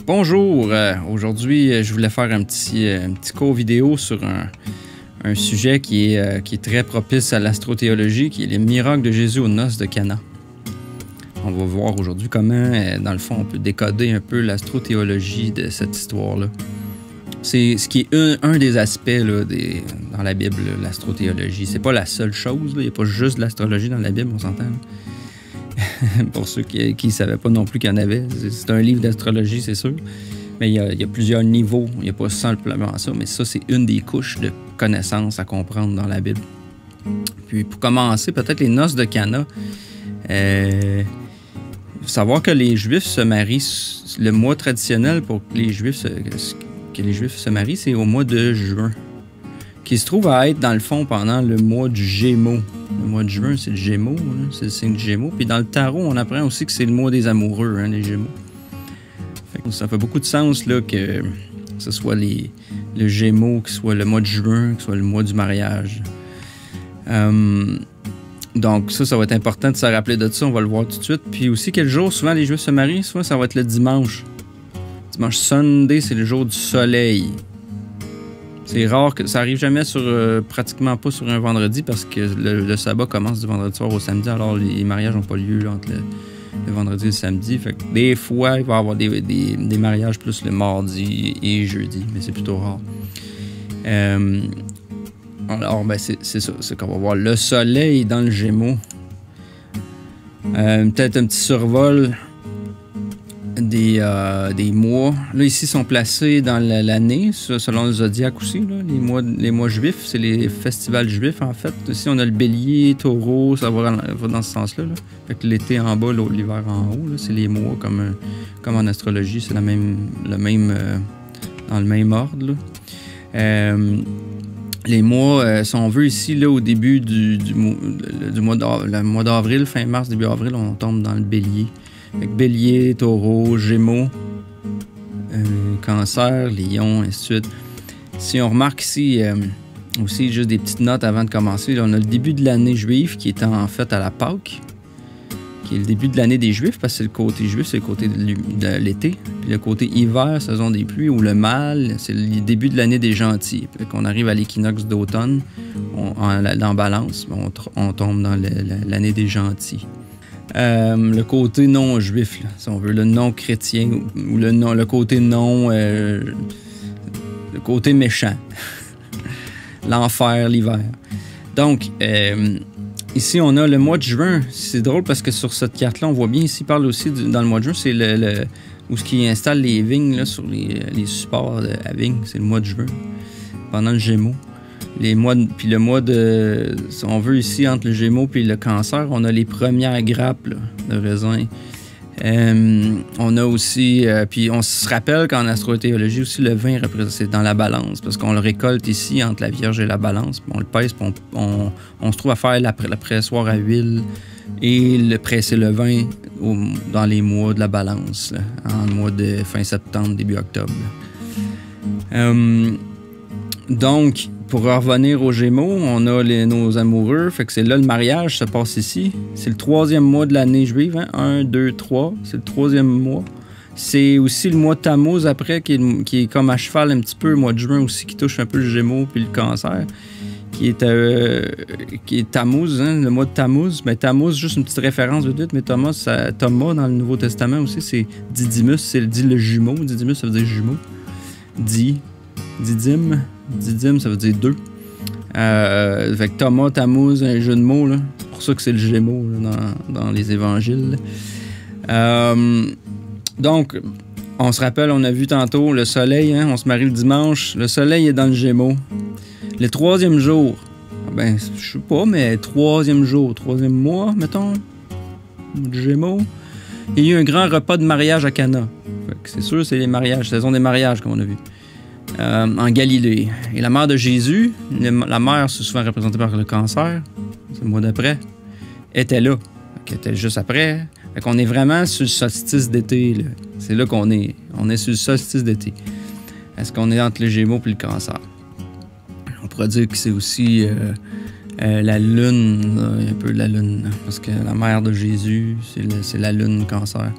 Bonjour, aujourd'hui je voulais faire un petit cours vidéo sur un sujet qui est très propice à l'astro-théologie, qui est les miracles de Jésus aux noces de Cana. On va voir aujourd'hui comment, dans le fond, on peut décoder un peu l'astro-théologie de cette histoire-là. C'est ce qui est un des aspects là, dans la Bible, l'astro-théologie. C'est pas la seule chose, il n'y a pas juste de l'astrologie dans la Bible, on s'entend. Pour ceux qui ne savaient pas non plus qu'il y en avait. C'est un livre d'astrologie, c'est sûr. Mais il y a plusieurs niveaux. Il n'y a pas simplement ça. Mais ça, c'est une des couches de connaissances à comprendre dans la Bible. Puis pour commencer, peut-être les noces de Cana. Il faut savoir que les Juifs se marient. Le mois traditionnel pour que les Juifs se marient, c'est au mois de juin. Qui se trouve à être, dans le fond, pendant le mois du Gémeaux. Le mois de juin, c'est le Gémeaux, c'est le signe du Gémeaux. Puis dans le tarot, on apprend aussi que c'est le mois des amoureux, les Gémeaux. Ça fait beaucoup de sens là, que ce soit le Gémeaux, que ce soit le mois de juin, que ce soit le mois du mariage. Donc ça va être important de se rappeler de ça, on va le voir tout de suite. Puis aussi, quel jour, souvent les Juifs se marient, souvent ça va être le dimanche. Dimanche Sunday, c'est le jour du soleil. C'est rare que ça arrive jamais pratiquement pas sur un vendredi parce que le sabbat commence du vendredi soir au samedi, alors les mariages n'ont pas lieu entre le vendredi et le samedi. Fait que des fois, il va y avoir des mariages plus le mardi et jeudi, mais c'est plutôt rare. Alors, c'est ça, c'est qu'on va voir le soleil dans le Gémeaux. Peut-être un petit survol des mois. Là, ici, sont placés dans l'année, selon le zodiaque aussi. Là. Les mois juifs, c'est les festivals juifs, en fait. Ici, on a le bélier, taureau, ça va dans ce sens-là. Là. Fait que l'été en bas, l'hiver en haut, là, c'est les mois, comme en astrologie, c'est dans le même ordre. Les mois, si on veut, ici, là, au début du mois d'avril, fin mars, début avril, on tombe dans le bélier. Avec bélier, taureau, gémeaux, cancer, lion, et ainsi de suite. Si on remarque ici, aussi juste des petites notes avant de commencer, là, on a le début de l'année juive qui est en fait à la Pâque, qui est le début de l'année des Juifs, parce que c'est le côté juif, c'est le côté de l'été. Puis le côté hiver, saison des pluies, ou le mal, c'est le début de l'année des gentils. Puis qu'on arrive à l'équinoxe d'automne, dans Balance, on tombe dans l'année des gentils. Le côté non juif, là, si on veut, le non chrétien ou le côté non, le côté méchant, l'enfer, l'hiver. Donc, ici, on a le mois de juin. C'est drôle parce que sur cette carte-là, on voit bien ici, il parle aussi dans le mois de juin, c'est où ce qui installe les vignes là, sur les supports à vignes, c'est le mois de juin, pendant le Gémeaux. Puis le mois de... Si on veut ici, entre le Gémeaux et le Cancer, on a les premières grappes là, de raisin. On a aussi... puis on se rappelle qu'en astrothéologie aussi, le vin, c'est dans la balance, parce qu'on le récolte ici, entre la Vierge et la balance. Puis on le pèse, puis on se trouve à faire la pressoir à huile et le presser le vin dans les mois de la balance, là, en mois de fin septembre, début octobre. Donc... Pour revenir aux Gémeaux, on a nos amoureux, fait que c'est là le mariage se passe ici. C'est le 3e mois de l'année juive, 1, 2, 3, c'est le 3e mois. C'est aussi le mois de Tammuz après, qui est comme à cheval un petit peu, le mois de juin aussi, qui touche un peu le Gémeaux puis le Cancer, qui est Tammuz, le mois de Tammuz. Mais Tammuz, juste une petite référence vite, mais Thomas dans le Nouveau Testament aussi, c'est Didymus, c'est dit le jumeau. Didymus, ça veut dire jumeau. Didyme, ça veut dire deux. Fait que Thomas, Tammuz, un jeu de mots, là. C'est pour ça que c'est le Gémeaux là, dans les évangiles. Donc, on se rappelle, on a vu tantôt le soleil, on se marie le dimanche. Le soleil est dans le Gémeaux. Le 3e jour, je sais pas, mais 3e jour, 3e mois, mettons, du Gémeaux, il y a eu un grand repas de mariage à Cana. Fait que c'est sûr, c'est les mariages, saison des mariages, comme on a vu. En Galilée. Et la mère de Jésus, la mère, c'est souvent représentée par le Cancer, c'est le mois d'après, était là. Elle était juste après. Fait qu'on est vraiment sur le solstice d'été. Là. C'est là qu'on est. On est sur le solstice d'été. Est-ce qu'on est entre le Gémeaux et le Cancer? On pourrait dire que c'est aussi la lune, un peu la lune, parce que la mère de Jésus, c'est la lune Cancer.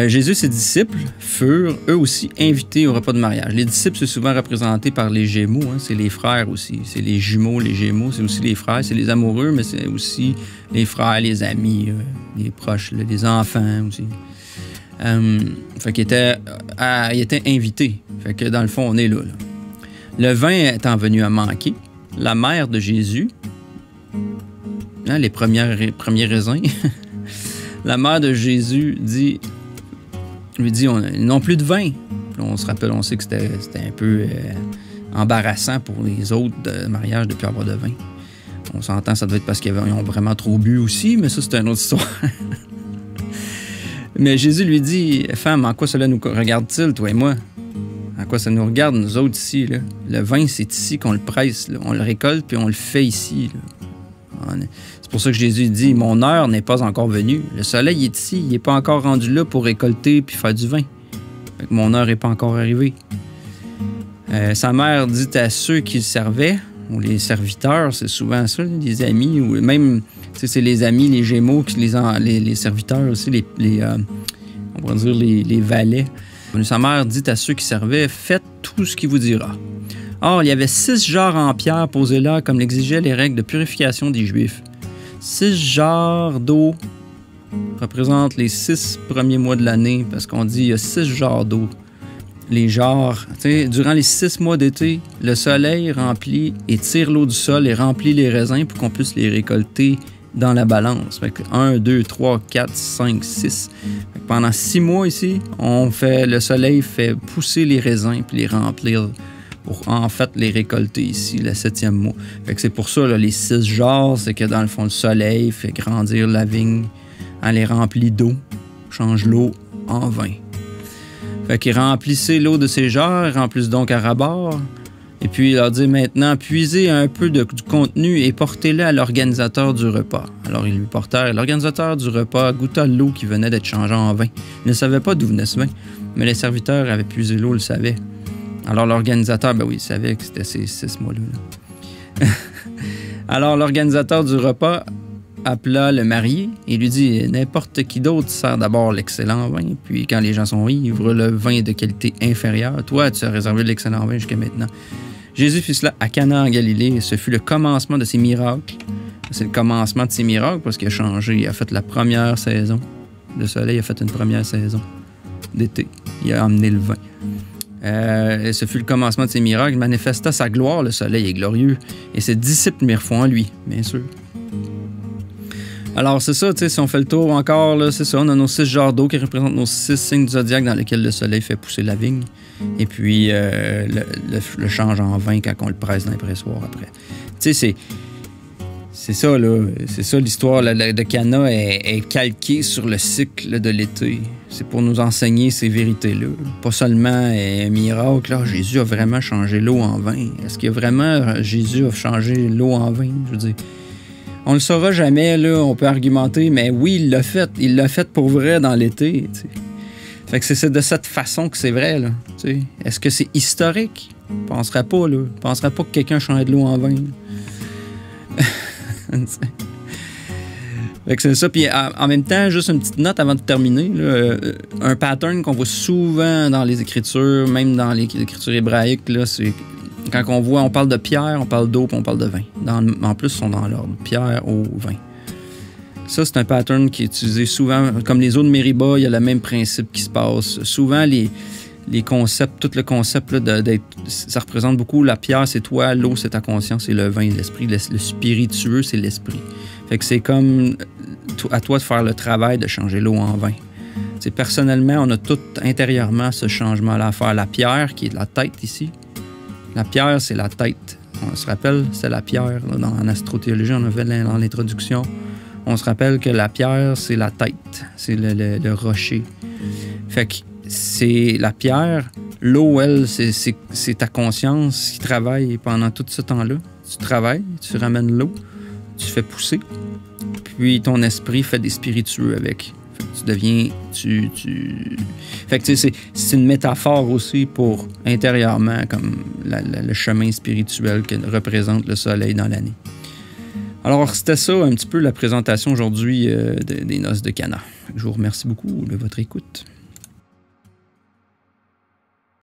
Jésus et ses disciples furent eux aussi invités au repas de mariage. Les disciples, c'est souvent représenté par les Gémeaux, hein, c'est les frères aussi. C'est les jumeaux, les Gémeaux, c'est aussi les frères, c'est les amoureux, mais c'est aussi les frères, les amis, les proches, là, les enfants aussi. Fait qu'il était invité. Fait que dans le fond, on est là. Le vin étant venu à manquer, la mère de Jésus, hein, les premiers raisins, la mère de Jésus lui dit, ils n'ont plus de vin. Puis on se rappelle, on sait que c'était un peu embarrassant pour les autres de mariage de ne plus avoir de vin. On s'entend, ça devait être parce qu'ils ont vraiment trop bu aussi, mais ça, c'est une autre histoire. Mais Jésus lui dit, « Femme, en quoi cela nous regarde-t-il, toi et moi? En quoi ça nous regarde, nous autres, ici? Là? Le vin, c'est ici qu'on le presse. Là. On le récolte, puis on le fait ici. Là. C'est pour ça que Jésus dit, « Mon heure n'est pas encore venue. Le soleil est ici. Il n'est pas encore rendu là pour récolter puis faire du vin. Fait que mon heure n'est pas encore arrivée. » Sa mère dit à ceux qui le servaient, ou les serviteurs, c'est souvent ça, les amis, ou même, c'est les amis, les Gémeaux, les serviteurs aussi, on pourrait dire les valets. Sa mère dit à ceux qui servaient, « Faites tout ce qu'il vous dira. » Or, il y avait 6 jarres en pierre posées là, comme l'exigeaient les règles de purification des Juifs. 6 jarres d'eau représentent les 6 premiers mois de l'année, parce qu'on dit il y a 6 jarres d'eau. Les jarres, durant les 6 mois d'été, le soleil remplit et tire l'eau du sol et remplit les raisins pour qu'on puisse les récolter dans la balance. Fait que 1, 2, 3, 4, 5, 6. Fait que pendant 6 mois ici, le soleil fait pousser les raisins puis les remplir pour en fait les récolter ici, le 7e mois. Fait que c'est pour ça, là, les 6 jarres, c'est que dans le fond, le soleil fait grandir la vigne, elle les remplit d'eau, change l'eau en vin. Fait qu'ils remplissaient l'eau de ces jarres, ils remplissent donc à rabord. Et puis il leur dit maintenant, puisez un peu du contenu et portez-le à l'organisateur du repas. Alors ils lui portèrent. L'organisateur du repas goûta l'eau qui venait d'être changée en vin. Il ne savait pas d'où venait ce vin, mais les serviteurs avaient puisé l'eau, ils le savaient. Alors l'organisateur, ben oui, il savait que c'était ces 6 mois-là. Alors l'organisateur du repas appela le marié et lui dit « N'importe qui d'autre sert d'abord l'excellent vin, puis quand les gens sont ivres, le vin est de qualité inférieure. Toi, tu as réservé l'excellent vin jusqu'à maintenant. » Jésus fit cela à Cana en Galilée et ce fut le commencement de ses miracles. C'est le commencement de ses miracles parce qu'il a changé. Il a fait la première saison. Le soleil a fait une première saison d'été. Il a amené le vin. Et ce fut le commencement de ses miracles. Il manifesta sa gloire, le soleil est glorieux. Et ses disciples mirent foi en lui, bien sûr. Alors, c'est ça, tu sais, si on fait le tour encore, là, c'est ça, on a nos 6 jarres d'eau qui représentent nos 6 signes du zodiaque dans lesquels le soleil fait pousser la vigne. Et puis, le change en vin quand on le presse dans les pressoirs après. Tu sais, c'est ça, là. C'est ça, l'histoire de Cana est calquée sur le cycle de l'été. C'est pour nous enseigner ces vérités-là. Pas seulement un miracle, là, Jésus a vraiment changé l'eau en vin. Est-ce que vraiment Jésus a changé l'eau en vin? Je veux dire, on le saura jamais, là, on peut argumenter, mais oui, il l'a fait. Il l'a fait pour vrai dans l'été, tu sais. Fait que c'est de cette façon que c'est vrai, là. Tu sais. Est-ce que c'est historique? Je penserais pas, là. Je penserais pas que quelqu'un change de l'eau en vin. Fait que c'est ça. Puis en même temps, juste une petite note avant de terminer, là, un pattern qu'on voit souvent dans les Écritures, même dans les Écritures hébraïques, là, c'est quand on parle de pierre, on parle d'eau, puis on parle de vin. En plus, ils sont dans l'ordre. Pierre, eau, vin. Ça, c'est un pattern qui est utilisé souvent. Comme les eaux de Mériba, il y a le même principe qui se passe. Souvent, les concepts, tout le concept, là, ça représente beaucoup. La pierre, c'est toi, l'eau, c'est ta conscience, et le vin, l'esprit. Le spiritueux, c'est l'esprit. Fait que c'est comme à toi de faire le travail de changer l'eau en vin. T'sais, personnellement, on a tout intérieurement ce changement-là à faire. La pierre, qui est de la tête ici, la pierre, c'est la tête. On se rappelle, c'est la pierre. Là, en astrothéologie, on a fait dans l'introduction. On se rappelle que la pierre, c'est la tête. C'est le rocher. Fait que c'est la pierre. L'eau, elle, c'est ta conscience qui travaille pendant tout ce temps-là. Tu travailles, tu ramènes l'eau, tu fais pousser. Puis ton esprit fait des spiritueux avec. Fait que tu deviens... Fait que tu sais, c'est une métaphore aussi pour intérieurement, comme le chemin spirituel que représente le soleil dans l'année. Alors, c'était ça un petit peu la présentation aujourd'hui des noces de Cana. Je vous remercie beaucoup de votre écoute.